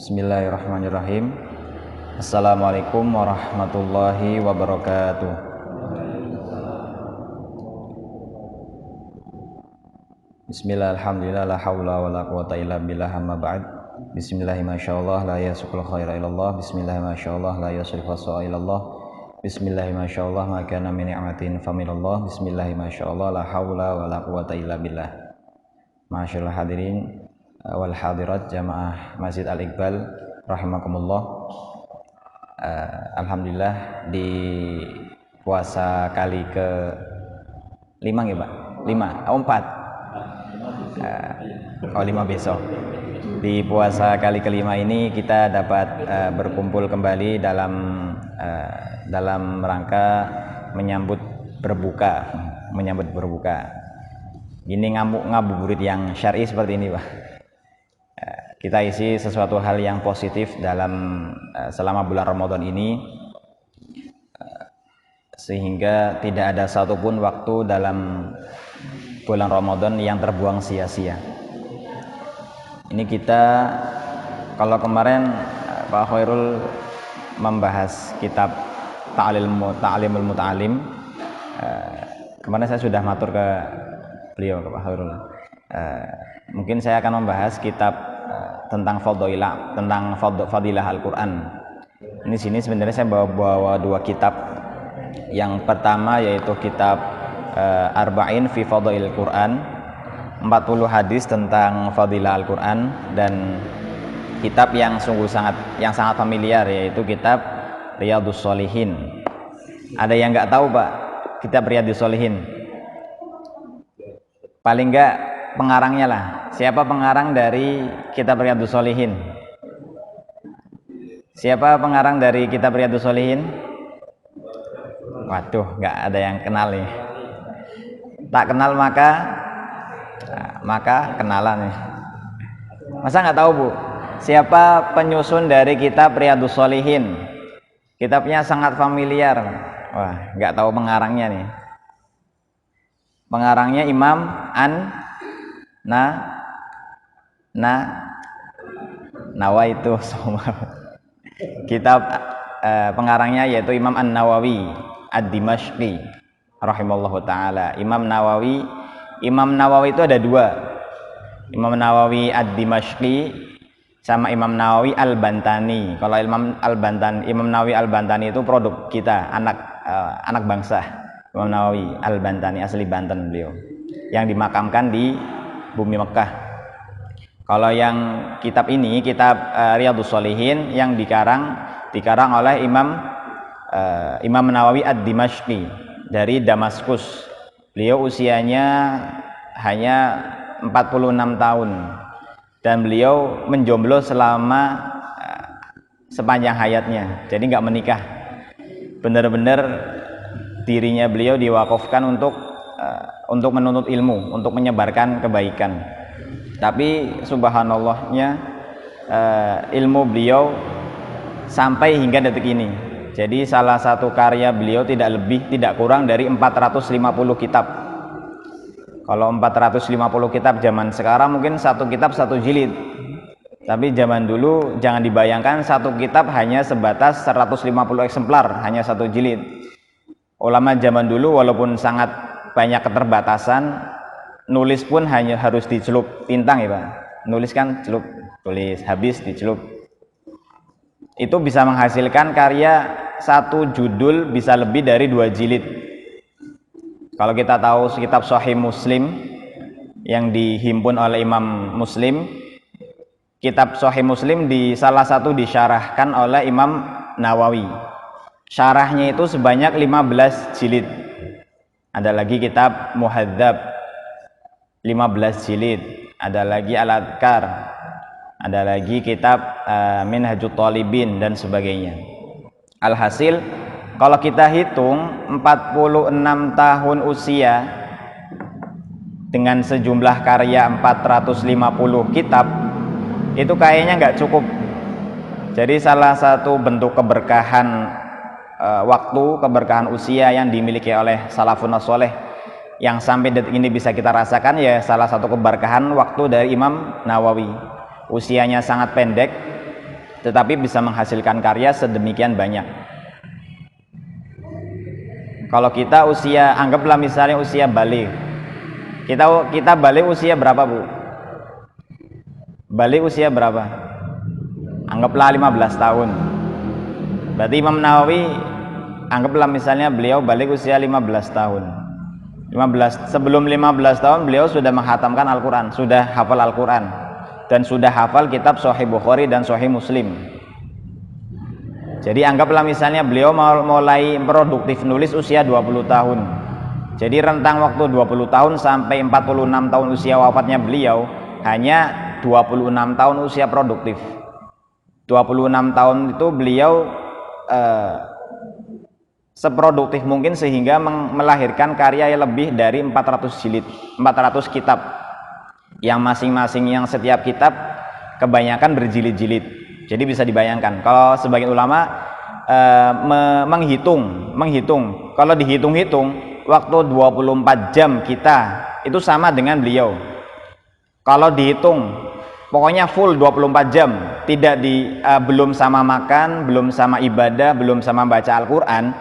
Bismillahirrahmanirrahim. Assalamualaikum warahmatullahi wabarakatuh. Bismillah, alhamdulillah, la hawla wa la quwata illa billah, amma ba'd. Bismillahi masyaallah, la yasukul khaira illallah. Bismillahi masyaallah, la yasrifu sa'a illallah. Bismillahi masyaallah, ma kana min ni'matin faminallah. Bismillahi masyaallah, la hawla wa la quwata illa billah. Masyaallah hadirin wal hadirat jamaah Masjid Al-Iqbal rahimakumullah. Alhamdulillah di puasa kali ke 5 ya Pak? 4 5 besok. Di puasa kali kelima ini kita dapat berkumpul kembali dalam rangka menyambut berbuka. Ini ngabuburit yang syar'i seperti ini Pak. Kita isi sesuatu hal yang positif selama bulan Ramadan ini, sehingga tidak ada satupun waktu dalam bulan Ramadan yang terbuang sia-sia. Ini kita, kalau kemarin Pak Khairul membahas kitab Ta'limul Muta'alim, kemarin saya sudah matur ke beliau, ke Pak Khairul. Mungkin saya akan membahas kitab tentang fadilah Al-Quran. Ini sini sebenarnya saya bawa dua kitab. Yang pertama yaitu kitab Arba'in fi Fadailil Quran, 40 hadis tentang fadilah Al-Quran, dan kitab yang sangat familiar yaitu kitab Riyadhus Shalihin. Ada yang nggak tahu Pak kitab Riyadhus Shalihin? Paling nggak pengarangnya lah. Siapa pengarang dari kitab Riyadhus Shalihin? Siapa pengarang dari kitab Riyadhus Shalihin? Waduh, nggak ada yang kenal nih. Tak kenal maka kenalan nih. Masa nggak tahu Bu? Siapa penyusun dari kitab Riyadhus Shalihin? Kitabnya sangat familiar. Wah, nggak tahu pengarangnya nih. Pengarangnya Imam Nawaitu kitab pengarangnya yaitu Imam An-Nawawi Ad-Dimashqi rahimallahu taala. Imam Nawawi itu ada dua, Imam Nawawi Ad-Dimashqi sama Imam Nawawi Al-Bantani. Kalau Imam Nawawi Al-Bantani itu produk kita, anak bangsa. Imam Nawawi Al-Bantani asli Banten beliau, yang dimakamkan di bumi Mekah. Kalau yang kitab ini, kitab Riyadhus Shalihin, yang dikarang oleh Imam Nawawi Ad-Dimashqi dari Damaskus. Beliau usianya hanya 46 tahun dan beliau menjomblo selama sepanjang hayatnya. Jadi nggak menikah. Benar-benar dirinya beliau diwakafkan untuk menuntut ilmu, untuk menyebarkan kebaikan. Tapi subhanallahnya ilmu beliau sampai hingga detik ini. Jadi salah satu karya beliau tidak kurang dari 450 kitab. Kalau 450 kitab zaman sekarang mungkin satu kitab satu jilid. Tapi zaman dulu jangan dibayangkan satu kitab hanya sebatas 150 eksemplar, hanya satu jilid. Ulama zaman dulu walaupun sangat banyak keterbatasan, nulis pun hanya harus dicelup tintang ya Pak. Nulis kan tulis habis dicelup. Itu bisa menghasilkan karya satu judul bisa lebih dari 2 jilid. Kalau kita tahu kitab Sahih Muslim yang dihimpun oleh Imam Muslim, kitab Sahih Muslim salah satu disyarahkan oleh Imam Nawawi. Syarahnya itu sebanyak 15 jilid. Ada lagi kitab Muhadzab 15 jilid, ada lagi Al-Adhkar, ada lagi kitab Minhajut Thalibin dan sebagainya. Alhasil kalau kita hitung 46 tahun usia dengan sejumlah karya 450 kitab, itu kayaknya nggak cukup. Jadi salah satu bentuk keberkahan keberkahan usia yang dimiliki oleh salafun sholeh yang sampai detik ini bisa kita rasakan, ya salah satu keberkahan waktu dari Imam Nawawi. Usianya sangat pendek, tetapi bisa menghasilkan karya sedemikian banyak. Kalau kita usia, anggaplah misalnya usia balik, kita balik usia berapa, Bu? Balik usia berapa? Anggaplah 15 tahun. Berarti Imam Nawawi, anggaplah misalnya beliau balik usia 15 tahun. 15, sebelum 15 tahun beliau sudah menghatamkan Al-Quran, sudah hafal Al-Quran, dan sudah hafal kitab Sahih Bukhari dan Sahih Muslim. Jadi anggaplah misalnya beliau mulai produktif nulis usia 20 tahun. Jadi rentang waktu 20 tahun sampai 46 tahun usia wafatnya beliau hanya 26 tahun usia produktif. 26 tahun itu beliau seproduktif mungkin sehingga melahirkan karya yang lebih dari 400 jilid, 400 kitab, yang masing-masing, yang setiap kitab kebanyakan berjilid-jilid. Jadi bisa dibayangkan kalau sebagian ulama menghitung kalau dihitung-hitung waktu 24 jam kita itu sama dengan beliau. Kalau dihitung pokoknya full 24 jam, tidak belum sama makan, belum sama ibadah, belum sama baca Al-Quran,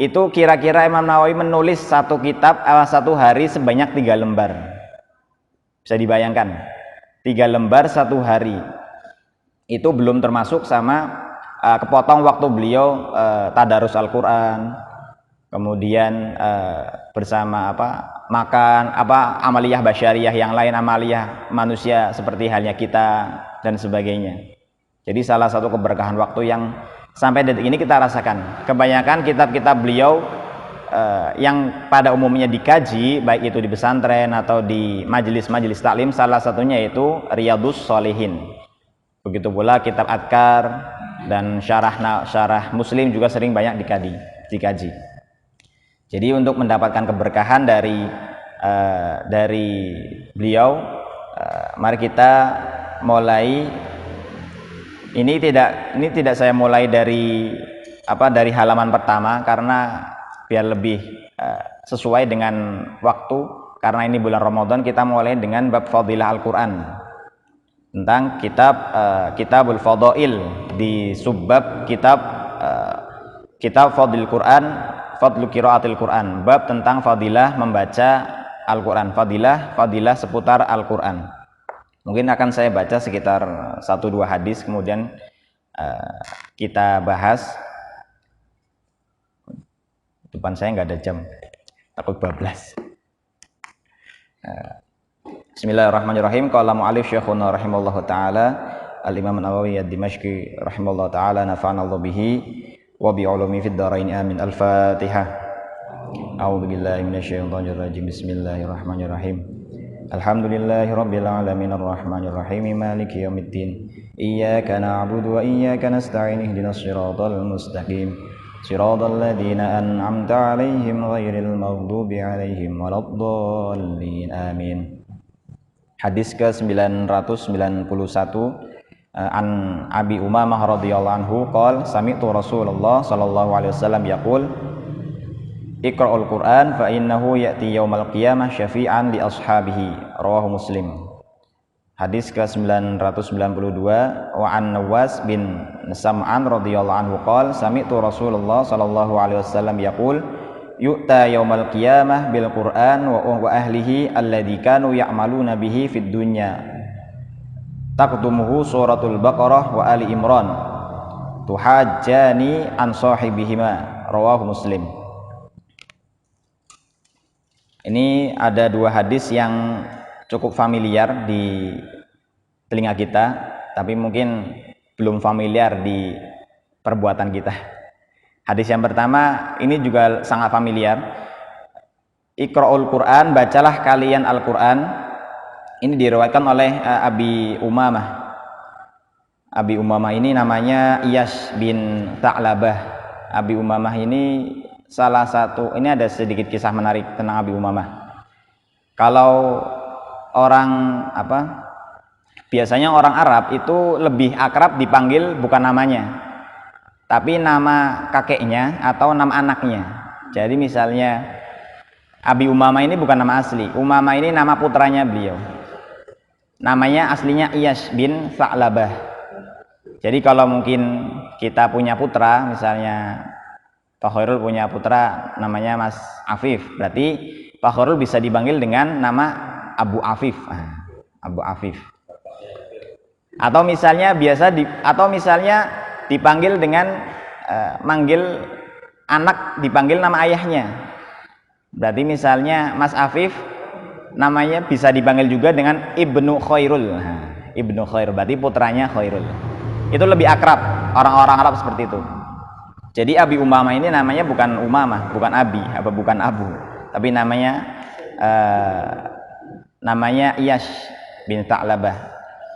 itu kira-kira Imam Nawawi menulis satu kitab satu hari sebanyak 3 lembar. Bisa dibayangkan, 3 lembar satu hari. Itu belum termasuk sama kepotong waktu beliau tadarus Al-Quran, kemudian bersama makan, amaliyah basyariyah yang lain, amaliyah manusia seperti halnya kita dan sebagainya. Jadi salah satu keberkahan waktu yang sampai detik ini kita rasakan. Kebanyakan kitab-kitab beliau yang pada umumnya dikaji, baik itu di pesantren atau di majelis-majelis taklim, salah satunya yaitu Riyadhus Shalihin. Begitu pula kitab Adkar dan syarah Muslim juga sering banyak dikaji. Jadi untuk mendapatkan keberkahan dari beliau, mari kita mulai. Ini tidak saya mulai dari halaman pertama karena biar lebih sesuai dengan waktu, karena ini bulan Ramadan. Kita mulai dengan bab Fadilah Al-Quran, tentang Kitabul Fadail, di subbab kitab Fadil Quran, Fadlu Qiraatil Quran, bab tentang fadilah membaca Al-Quran, fadilah seputar Al-Quran. Mungkin akan saya baca sekitar 1-2 hadis, kemudian kita bahas. Depan saya nggak ada jam, takut bablas. Bismillahirrahmanirrahim. Qala mu'allif syekhuna rahimallahu ta'ala al-Imam Nawawi ad-Dimashqi rahimallahu ta'ala, nafa'anallahu bihi wa bi'ulumi fid dharain, amin. Al-Fatihah. A'udzu billahi minasyaitonir rajim. Bismillahirrahmanirrahim. Alhamdulillahi rabbil alamin arrahmanir rahim maliki yaumiddin. Iyyaka na'budu wa iyyaka nasta'in ihdinas siratal mustaqim. Siratal ladzina an'amta 'alaihim ghairil maghdubi 'alaihim waladdallin. Amin. Hadis ke-991 an Abi Umamah radhiyallahu anhu qala sami'tu Rasulullah sallallahu alaihi wasallam yaqul Iqra'ul Qur'an fa innahu ya'ti yaumal qiyamah syafi'an li ashabihi, rawahu Muslim. Hadis ke-992 wa an Nawas bin Sam'an radhiyallahu anhu qala sami'tu Rasulullah sallallahu alaihi wasallam yaqul yu'ta yaumal qiyamah bil Qur'an wa ahlihi alladzi kanu ya'maluna bihi fid dunya taqdumuhu suratul Baqarah wa Ali Imran tuhajjani an sahibihima, rawahu Muslim. Ini ada 2 hadis yang cukup familiar di telinga kita, tapi mungkin belum familiar di perbuatan kita. Hadis yang pertama ini juga sangat familiar. Iqra'ul Qur'an, bacalah kalian Al-Qur'an. Ini diriwayatkan oleh Abi Umamah. Abi Umamah ini namanya Iyas bin Tha'labah. Abi Umamah ini salah satu, ini ada sedikit kisah menarik tentang Abi Umamah. Kalau biasanya orang Arab itu lebih akrab dipanggil bukan namanya, tapi nama kakeknya atau nama anaknya. Jadi misalnya Abi Umamah ini bukan nama asli. Umamah ini nama putranya beliau. Namanya aslinya Iyas bin Tha'labah. Jadi kalau mungkin kita punya putra, misalnya Pak Khairul punya putra namanya Mas Afif, berarti Pak Khairul bisa dipanggil dengan nama Abu Afif. Abu Afif. Atau misalnya dipanggil dengan manggil anak dipanggil nama ayahnya. Berarti misalnya Mas Afif namanya bisa dipanggil juga dengan Ibnu Khairul. Ibnu Khairul berarti putranya Khairul. Itu lebih akrab, orang-orang Arab seperti itu. Jadi Abi Umamah ini namanya bukan Umamah, bukan Abi, bukan Abu, tapi namanya Iyas bin Tha'labah.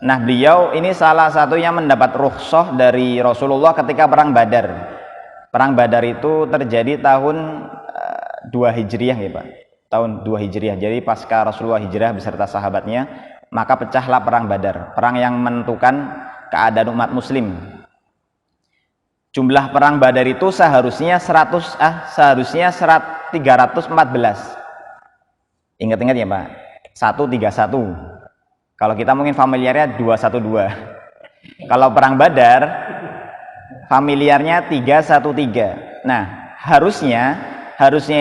Nah, beliau ini salah satunya mendapat rukhsah dari Rasulullah ketika perang Badar. Perang Badar itu terjadi tahun 2 Hijriah ya Pak. Tahun 2 Hijriah. Jadi pasca Rasulullah hijrah beserta sahabatnya, maka pecahlah perang Badar. Perang yang menentukan keadaan umat muslim. Jumlah perang Badar itu seharusnya 314. Ingat-ingat ya Pak. 131. Kalau kita mungkin familiarnya 212. Kalau perang Badar familiarnya 313. Nah, harusnya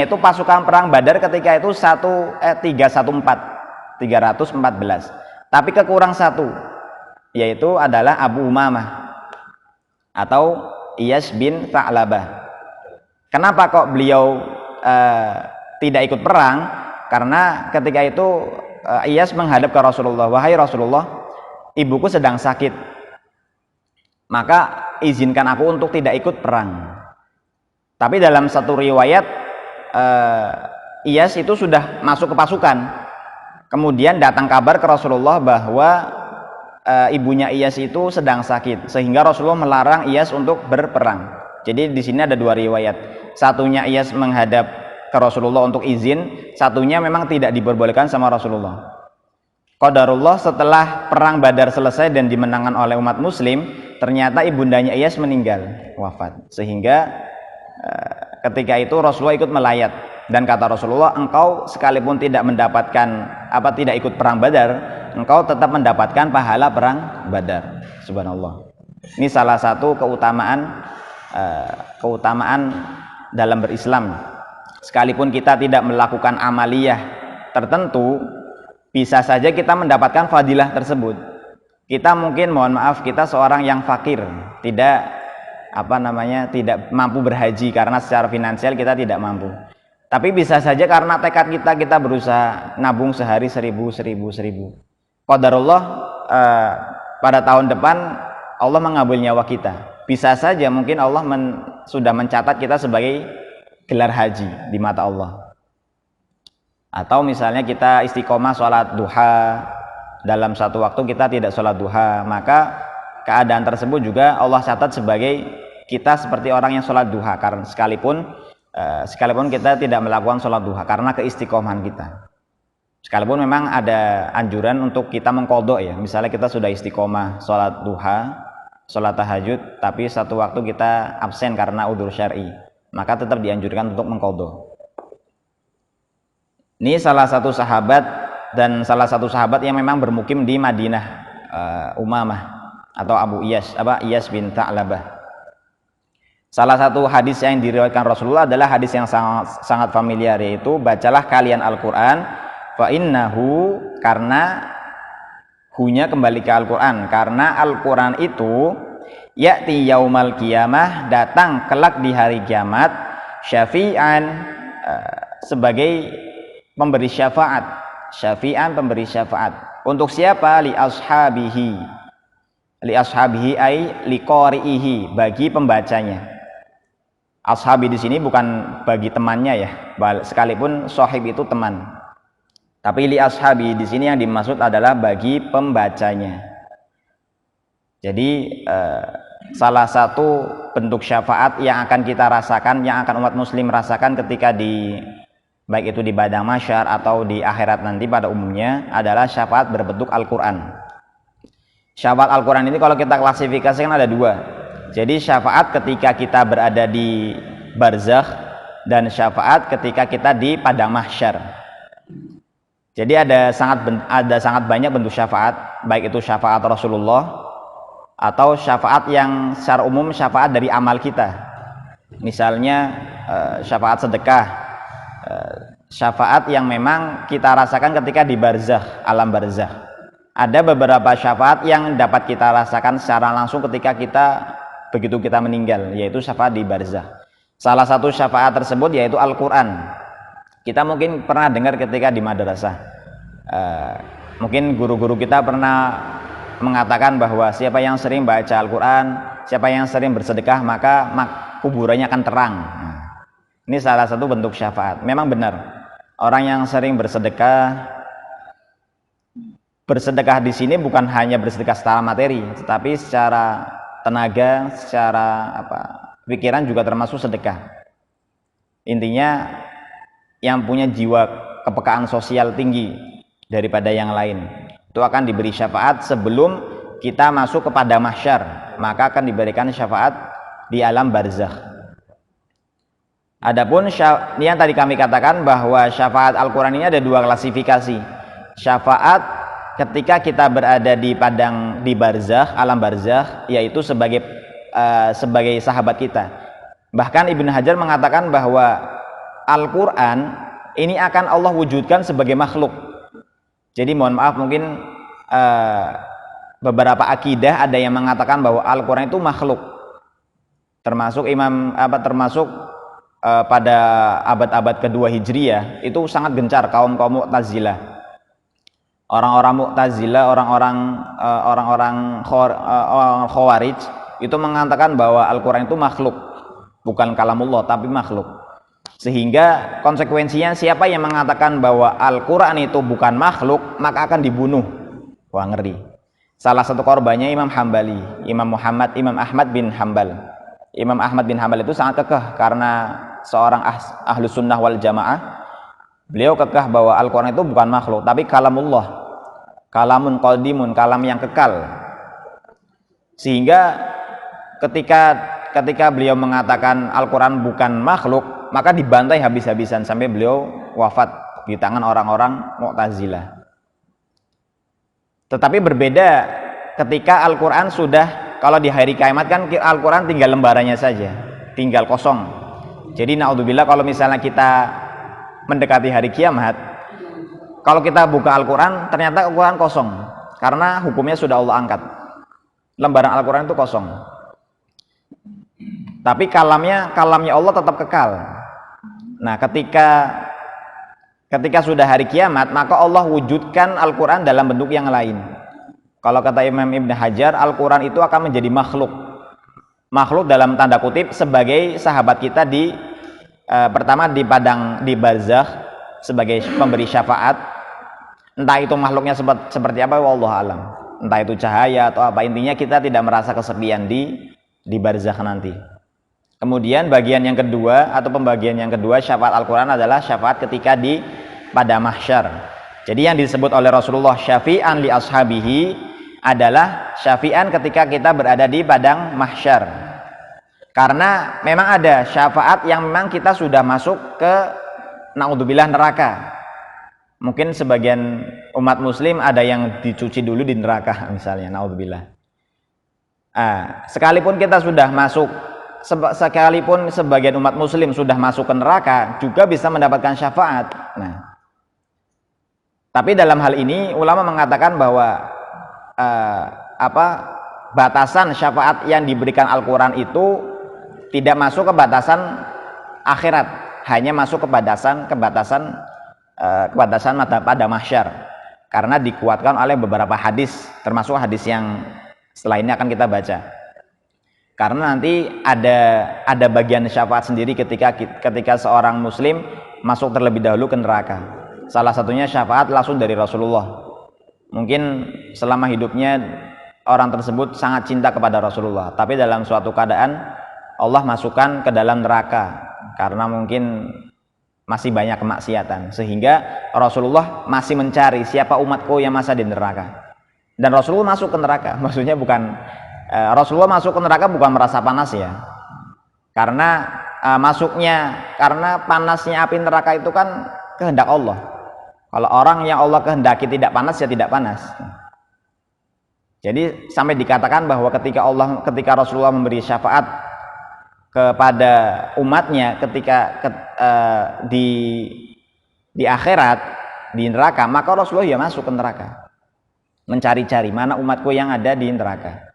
itu pasukan perang Badar ketika itu 314. Tapi kekurang satu, yaitu adalah Abu Umamah atau Iyas bin Tha'labah. Kenapa kok beliau tidak ikut perang? Karena ketika itu Iyas menghadap ke Rasulullah, wahai Rasulullah, ibuku sedang sakit, maka izinkan aku untuk tidak ikut perang. Tapi dalam satu riwayat Iyas itu sudah masuk ke pasukan. Kemudian datang kabar ke Rasulullah bahwa ibunya Iyas itu sedang sakit, sehingga Rasulullah melarang Iyas untuk berperang. Jadi di sini ada 2 riwayat. Satunya Iyas menghadap ke Rasulullah untuk izin, satunya memang tidak diperbolehkan sama Rasulullah. Qadarullah setelah perang Badar selesai dan dimenangkan oleh umat muslim, ternyata ibundanya Iyas meninggal, wafat. Sehingga ketika itu Rasulullah ikut melayat, dan kata Rasulullah, engkau sekalipun tidak ikut perang Badar, engkau tetap mendapatkan pahala perang Badar. Subhanallah. Ini salah satu keutamaan dalam berislam. Sekalipun kita tidak melakukan amaliyah tertentu, bisa saja kita mendapatkan fadilah tersebut. Kita mungkin, mohon maaf, kita seorang yang fakir, tidak mampu berhaji karena secara finansial kita tidak mampu. Tapi bisa saja karena tekad kita berusaha nabung sehari 1.000. Qadarullah pada tahun depan Allah mengambil nyawa kita. Bisa saja mungkin Allah sudah mencatat kita sebagai gelar haji di mata Allah. Atau misalnya kita istiqomah sholat duha, dalam satu waktu kita tidak sholat duha, maka keadaan tersebut juga Allah catat sebagai kita seperti orang yang sholat duha, karena sekalipun kita tidak melakukan sholat duha karena keistiqomahan kita. Sekalipun memang ada anjuran untuk kita mengqadha ya, misalnya kita sudah istiqomah sholat duha, sholat tahajud, tapi satu waktu kita absen karena udzur syar'i, maka tetap dianjurkan untuk mengqadha. Ini salah satu sahabat yang memang bermukim di Madinah, Umamah atau Iyas bin Tha'labah. Salah satu hadis yang diriwayatkan Rasulullah adalah hadis yang sangat familiar, yaitu bacalah kalian Al-Quran fa innahu, karena hunya kembali ke Al-Quran, karena Al-Quran itu ya'ti yaumal qiyamah, datang kelak di hari kiamat, syafi'an, sebagai pemberi syafaat. Syafi'an, pemberi syafaat. Untuk siapa? Li ashabihi ay liqari'ihi, bagi pembacanya. Ashabi di sini bukan bagi temannya ya, sekalipun sahib itu teman. Tapi li ashabi di sini yang dimaksud adalah bagi pembacanya. Jadi salah satu bentuk syafaat yang akan kita rasakan, yang akan umat muslim rasakan ketika baik itu di padang mahsyar atau di akhirat nanti pada umumnya, adalah syafaat berbentuk Al-Quran. Syafaat Al-Quran ini kalau kita klasifikasikan ada 2. Jadi syafaat ketika kita berada di barzakh, dan syafaat ketika kita di padang mahsyar. Jadi ada sangat banyak bentuk syafaat, baik itu syafaat Rasulullah, atau syafaat yang secara umum syafaat dari amal kita, misalnya syafaat sedekah, syafaat yang memang kita rasakan ketika di barzakh, alam barzakh. Ada beberapa syafaat yang dapat kita rasakan secara langsung ketika begitu kita meninggal, yaitu syafaat di barzakh. Salah satu syafaat tersebut yaitu Al-Quran. Kita mungkin pernah dengar ketika di madrasah, mungkin guru-guru kita pernah mengatakan bahwa siapa yang sering baca Al-Quran, siapa yang sering bersedekah, maka kuburannya akan terang. Ini salah satu bentuk syafaat. Memang benar, orang yang sering bersedekah di sini bukan hanya bersedekah secara materi, tetapi secara tenaga, secara pikiran juga termasuk sedekah. Intinya yang punya jiwa kepekaan sosial tinggi daripada yang lain itu akan diberi syafaat sebelum kita masuk kepada mahsyar, maka akan diberikan syafaat di alam barzakh. Adapun ini yang tadi kami katakan bahwa syafaat Al-Quran ini ada dua klasifikasi. Syafaat ketika kita berada di barzakh, alam barzakh, yaitu sebagai sahabat kita. Bahkan Ibnu Hajar mengatakan bahwa Al-Quran ini akan Allah wujudkan sebagai makhluk. Jadi mohon maaf, mungkin beberapa akidah ada yang mengatakan bahwa Al-Quran itu makhluk. Termasuk pada abad-abad kedua Hijriyah itu sangat gencar kaum Mu'tazilah. Orang-orang Mu'tazilah, orang-orang Khawarij itu mengatakan bahwa Al-Quran itu makhluk, bukan kalamullah tapi makhluk. Sehingga konsekuensinya siapa yang mengatakan bahwa Al-Quran itu bukan makhluk, maka akan dibunuh. Wah, ngeri. Salah satu korbannya Imam Hambali, Imam Ahmad bin Hambal. Imam Ahmad bin Hambal itu sangat kekeh karena seorang ahlu sunnah wal jamaah. Beliau kekeh bahwa Al-Quran itu bukan makhluk, tapi kalamullah, kalamun qadimun, kalam yang kekal. Sehingga ketika beliau mengatakan Al-Quran bukan makhluk, maka dibantai habis-habisan sampai beliau wafat di tangan orang-orang Mu'tazilah. Tetapi berbeda ketika Al-Quran sudah, kalau di hari kiamat kan Al-Quran tinggal lembarannya saja, tinggal kosong. Jadi naudzubillah, kalau misalnya kita mendekati hari kiamat, kalau kita buka Al-Quran ternyata Al-Quran kosong, karena hukumnya sudah Allah angkat. Lembaran Al-Quran itu kosong, tapi kalamnya Allah tetap kekal. Nah, ketika sudah hari kiamat, maka Allah wujudkan Al-Quran dalam bentuk yang lain. Kalau kata Imam Ibn Hajar, Al-Quran itu akan menjadi makhluk dalam tanda kutip sebagai sahabat kita pertama di barzakh sebagai pemberi syafaat. Entah itu makhluknya seperti apa, wallahu alam. Entah itu cahaya atau apa, intinya kita tidak merasa kesepian di barzakh nanti. Kemudian pembagian yang kedua syafaat Al-Quran adalah syafaat ketika pada mahsyar. Jadi yang disebut oleh Rasulullah syafi'an li ashabihi adalah syafi'an ketika kita berada di padang mahsyar. Karena memang ada syafaat yang memang kita sudah masuk ke naudzubillah neraka. Mungkin sebagian umat muslim ada yang dicuci dulu di neraka misalnya, naudzubillah. Sekalipun kita sudah masuk, sekalipun sebagian umat muslim sudah masuk ke neraka juga bisa mendapatkan syafaat. Nah, tapi dalam hal ini ulama mengatakan bahwa batasan syafaat yang diberikan Al-Quran itu tidak masuk ke batasan akhirat, hanya masuk ke batasan pada mahsyar, karena dikuatkan oleh beberapa hadis, termasuk hadis yang setelah ini akan kita baca. Karena nanti ada bagian syafaat sendiri ketika seorang muslim masuk terlebih dahulu ke neraka. Salah satunya syafaat langsung dari Rasulullah. Mungkin selama hidupnya orang tersebut sangat cinta kepada Rasulullah, tapi dalam suatu keadaan Allah masukkan ke dalam neraka karena mungkin masih banyak kemaksiatan, sehingga Rasulullah masih mencari siapa umatku yang masa di neraka. Dan Rasulullah masuk ke neraka, maksudnya bukan Rasulullah masuk ke neraka bukan merasa panas ya, karena karena panasnya api neraka itu kan kehendak Allah. Kalau orang yang Allah kehendaki tidak panas ya tidak panas. Jadi sampai dikatakan bahwa ketika Rasulullah memberi syafaat kepada umatnya di akhirat, di neraka, maka Rasulullah ya masuk ke neraka, mencari-cari mana umatku yang ada di neraka.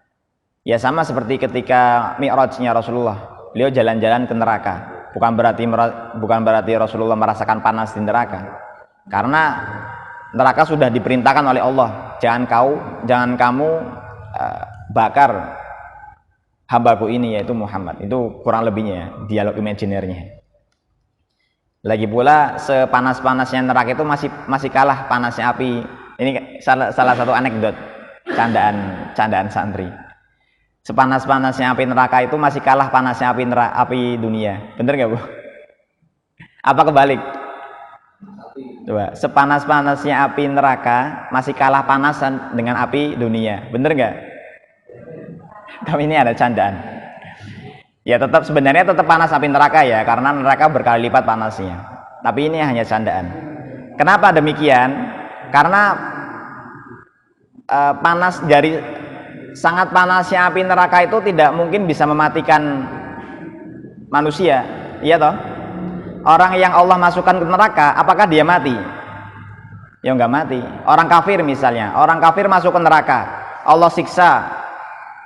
Ya sama seperti ketika Mi'rajnya Rasulullah, beliau jalan-jalan ke neraka. Bukan berarti Rasulullah merasakan panas di neraka, karena neraka sudah diperintahkan oleh Allah, jangan kamu bakar hambaku ini, yaitu Muhammad. Itu kurang lebihnya dialog imajinernya. Lagi pula sepanas-panasnya neraka itu masih kalah panasnya api. Ini salah satu anekdot candaan santri. Sepanas-panasnya api neraka itu masih kalah panasnya api dunia. Bener nggak, Bu? Apa kebalik? Coba, sepanas-panasnya api neraka masih kalah panasan dengan api dunia. Bener nggak? Tapi ini ada candaan. Ya sebenarnya tetap panas api neraka ya, karena neraka berkali lipat panasnya. Tapi ini hanya candaan. Kenapa demikian? Karena sangat panasnya api neraka itu tidak mungkin bisa mematikan manusia, iya toh? Orang yang Allah masukkan ke neraka, apakah dia mati? Ya enggak mati. Orang kafir misalnya, orang kafir masuk ke neraka, Allah siksa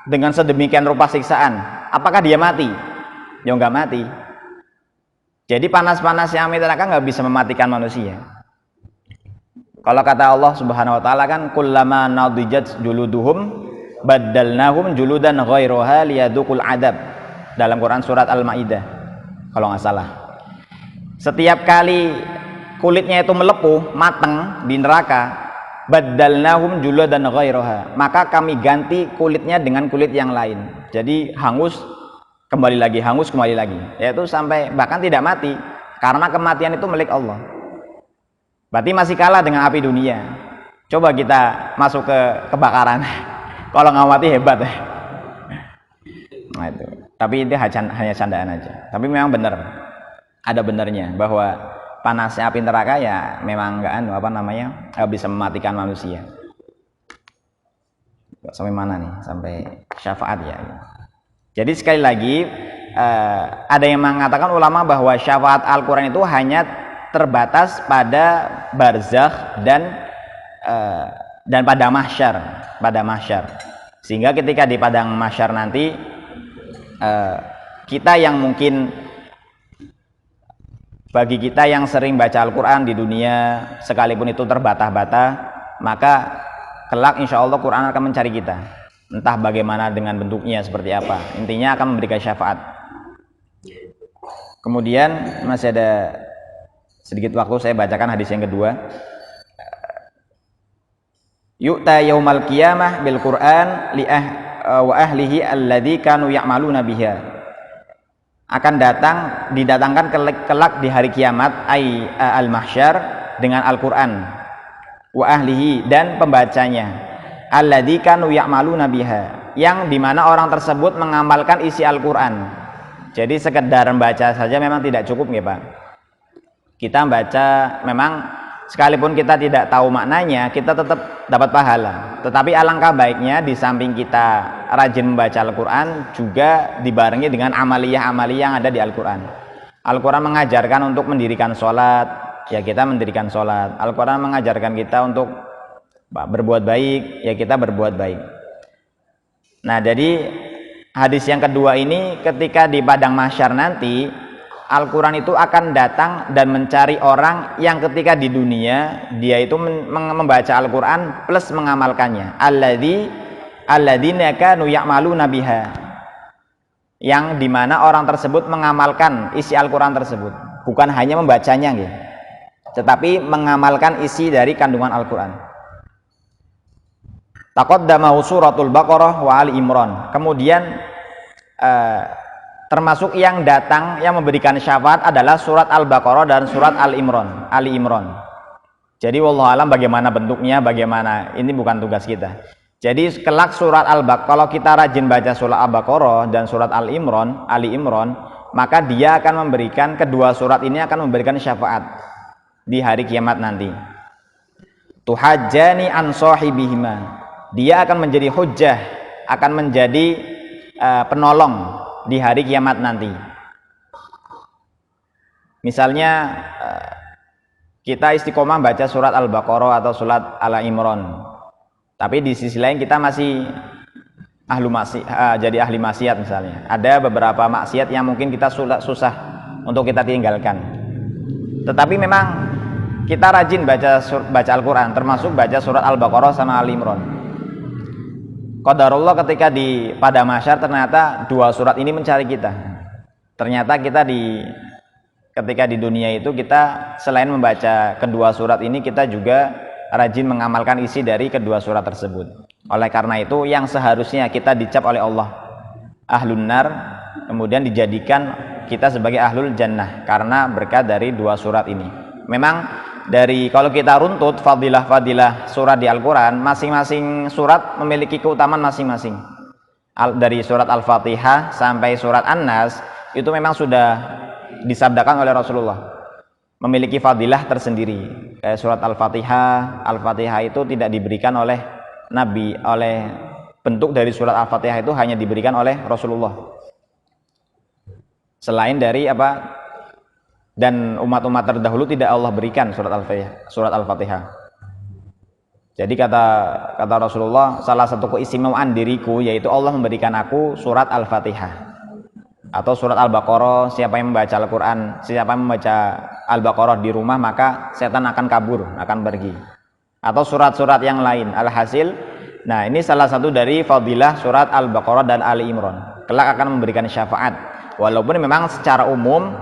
dengan sedemikian rupa siksaan, apakah dia mati? Ya enggak mati. Jadi panas-panasnya api neraka enggak bisa mematikan manusia. Kalau kata Allah Subhanahu wa taala kan, kullama nadijat juluduhum baddalnahum juludan ghairuha liyadukul adab, dalam Quran surat Al-Maidah kalau nggak salah. Setiap kali kulitnya itu melepuh, mateng di neraka, baddalnahum juludan ghairuha, maka kami ganti kulitnya dengan kulit yang lain. Jadi hangus kembali lagi, hangus kembali lagi, yaitu sampai bahkan tidak mati, karena kematian itu milik Allah. Berarti masih kalah dengan api dunia. Coba kita masuk ke kebakaran. Kalau nggak mati hebat. Nah itu. Tapi itu hanya candaan aja. Tapi memang benar, ada benarnya bahwa panasnya api neraka ya memang nggak bisa mematikan manusia. Sampai mana nih? Sampai syafaat ya. Jadi sekali lagi ada yang mengatakan ulama bahwa syafaat Al-Quran itu hanya terbatas pada barzakh dan pada mahsyar. Sehingga ketika di padang mahsyar nanti kita yang mungkin, bagi kita yang sering baca Al-Quran di dunia sekalipun itu terbata-bata, maka kelak insya Allah Quran akan mencari kita, entah bagaimana dengan bentuknya seperti apa, intinya akan memberikan syafaat. Kemudian masih ada sedikit waktu, saya bacakan hadis yang kedua. Yu'ta yaumal qiyamah bil Qur'an wa ahlihi alladzi kanu ya'maluna biha. Akan didatangkan kelak di hari kiamat, al-mahsyar, dengan Al-Qur'an, wa ahlihi, dan pembacanya, alladzi kanu ya'maluna biha, yang dimana orang tersebut mengamalkan isi Al-Qur'an. Jadi sekedar membaca saja memang tidak cukup ya Pak. Kita baca memang sekalipun kita tidak tahu maknanya, kita tetap dapat pahala. Tetapi alangkah baiknya di samping kita rajin membaca Al-Quran, juga dibarengi dengan amaliyah-amaliyah yang ada di Al-Quran. Al-Quran mengajarkan untuk mendirikan sholat, ya kita mendirikan sholat. Al-Quran mengajarkan kita untuk berbuat baik, ya kita berbuat baik. Nah jadi hadis yang kedua ini, ketika di padang mahsyar nanti, Al-Quran itu akan datang dan mencari orang yang ketika di dunia dia itu membaca Al-Quran plus mengamalkannya. Alladzina kanu ya'maluna biha, yang dimana orang tersebut mengamalkan isi Al-Quran tersebut, bukan hanya membacanya gitu, tetapi mengamalkan isi dari kandungan Al-Quran. Taqaddamahu suratul Baqarah wa Ali Imran. Kemudian termasuk yang datang yang memberikan syafaat adalah surat Al-Baqarah dan surat Ali Imran. Jadi wallahu alam bagaimana bentuknya, bagaimana, ini bukan tugas kita. Jadi kelak surat Al-Baqarah, kalau kita rajin baca surat Al-Baqarah dan surat Ali Imran, maka dia akan memberikan, kedua surat ini akan memberikan syafaat di hari kiamat nanti. Tuhajjani an sahibihima, dia akan menjadi hujjah, akan menjadi penolong di hari kiamat nanti. Misalnya kita istiqomah baca surat Al-Baqarah atau surat Al-Imran, tapi di sisi lain kita masih jadi ahli maksiat misalnya. Ada beberapa maksiat yang mungkin kita susah untuk kita tinggalkan. Tetapi memang kita rajin baca Al-Quran, termasuk baca surat Al-Baqarah sama Al-Imran. Qadarullah ketika pada mahsyar ternyata dua surat ini mencari kita. Ternyata kita ketika di dunia itu kita selain membaca kedua surat ini, kita juga rajin mengamalkan isi dari kedua surat tersebut. Oleh karena itu yang seharusnya kita dicap oleh Allah ahlun nar, kemudian dijadikan kita sebagai ahlul jannah karena berkat dari dua surat ini. Memang kalau kita runtut fadilah-fadilah surat di Al-Quran, masing-masing surat memiliki keutamaan masing-masing. Dari surat Al-Fatihah sampai surat An-Nas itu memang sudah disabdakan oleh Rasulullah memiliki fadilah tersendiri. Kayak surat Al-Fatihah itu tidak diberikan oleh Nabi, oleh bentuk dari surat Al-Fatihah itu hanya diberikan oleh Rasulullah. Selain dari dan umat-umat terdahulu tidak Allah berikan surat Al-Fatihah. Jadi kata Rasulullah, salah satu keistimewaan diriku yaitu Allah memberikan aku surat Al-Fatihah atau surat Al-Baqarah. Siapa yang membaca Al-Quran, siapa yang membaca Al-Baqarah di rumah, maka setan akan kabur, akan pergi. Atau surat-surat yang lain. Alhasil, nah ini salah satu dari fadilah surat Al-Baqarah dan Ali Imran. Kelak akan memberikan syafaat. Walaupun memang secara umum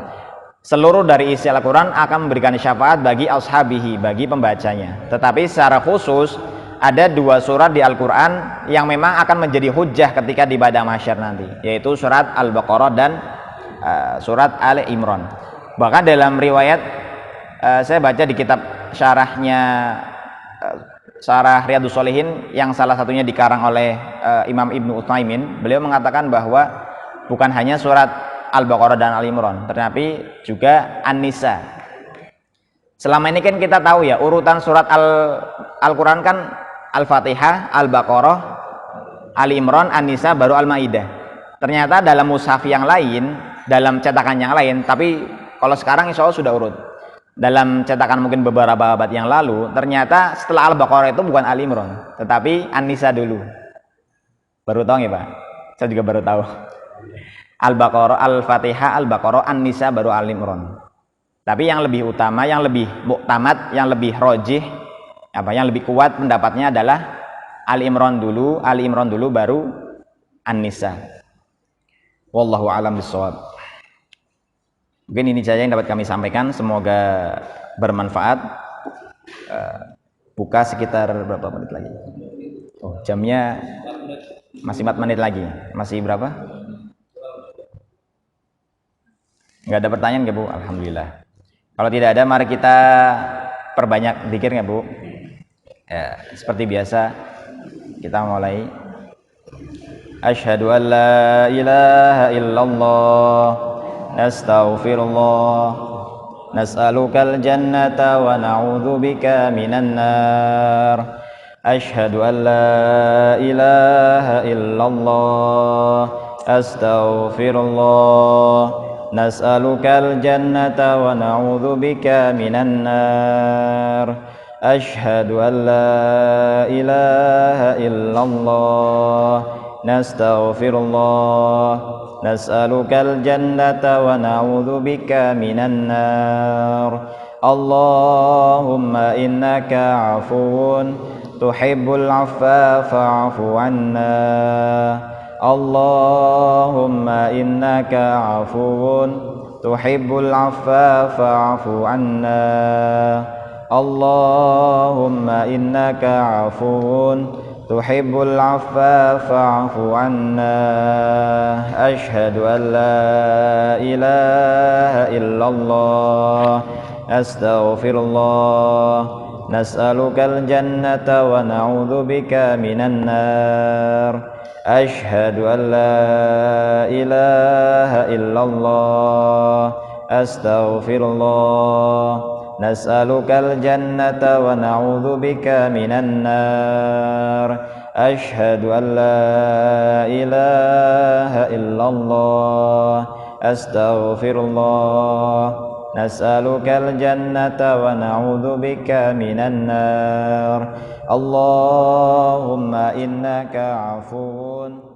seluruh dari isi Al-Quran akan memberikan syafaat bagi ashabihi, bagi pembacanya. Tetapi secara khusus ada dua surat di Al-Quran yang memang akan menjadi hujjah ketika di padang mahsyar nanti, yaitu surat Al-Baqarah dan surat Ali Imran. Bahkan dalam riwayat saya baca di kitab Syarah Riyadhus Shalihin yang salah satunya dikarang oleh Imam Ibnu Utsaimin, beliau mengatakan bahwa bukan hanya surat Al-Baqarah dan Al-Imran, tetapi juga An-Nisa. Selama ini kan kita tahu ya, urutan surat Al-Quran kan Al-Fatihah, Al-Baqarah, Al-Imran, An-Nisa, baru Al-Maidah. Ternyata dalam mushaf yang lain, dalam cetakan yang lain, tapi kalau sekarang insya Allah sudah urut. Dalam cetakan mungkin beberapa abad yang lalu, ternyata setelah Al-Baqarah itu bukan Al-Imran, tetapi An-Nisa dulu. Baru tahu ya Pak? Saya juga baru tahu. Al-Baqarah, Al-Fatihah, Al-Baqarah, An-Nisa, baru Al-Imran. Tapi yang lebih utama, yang lebih muktamad, yang lebih rojih, yang lebih kuat pendapatnya adalah Al-Imran dulu, baru An-Nisa. Wallahu a'lam bishawab. Mungkin ini saja yang dapat kami sampaikan, semoga bermanfaat. Buka sekitar berapa menit lagi? Oh, jamnya masih 4 menit lagi. Masih berapa? Nggak ada pertanyaan nggak Bu? Alhamdulillah. Kalau tidak ada, mari kita perbanyak zikir nggak Bu? Ya, seperti biasa kita mulai. Asyhadu an la ilaha illallah, astaghfirullah, nas'alukal jannata wa na'udzubika minan nar. Asyhadu an la ilaha illallah, astaghfirullah, nas'alukal jannata wa na'udzubika minan nar. Asyhadu an la ilaha illallah, nastaghfirullah, nas'alukal jannata wa na'udzubika minan nar. Allahumma innaka 'afuwun tuhibbul 'afwa fa'fu 'anna. Allahumma innaka 'afuwun tuhibbul 'afwa fa'fu 'anna. Allahumma innaka 'afuwun tuhibbul 'afwa fa'fu 'anna. Asyhadu an la ilaha illallah, astaghfirullah, nas'alukal jannata wa na'udzubika minan nar. Asyhadu an la ilaha illallah, astaghfirullah, nas'alukal jannata wa na'udzubika minan nar. أشهد أن لا إله إلا الله أستغفر الله نسألك الجنة ونعوذ بك من النار اللهم إنك عفو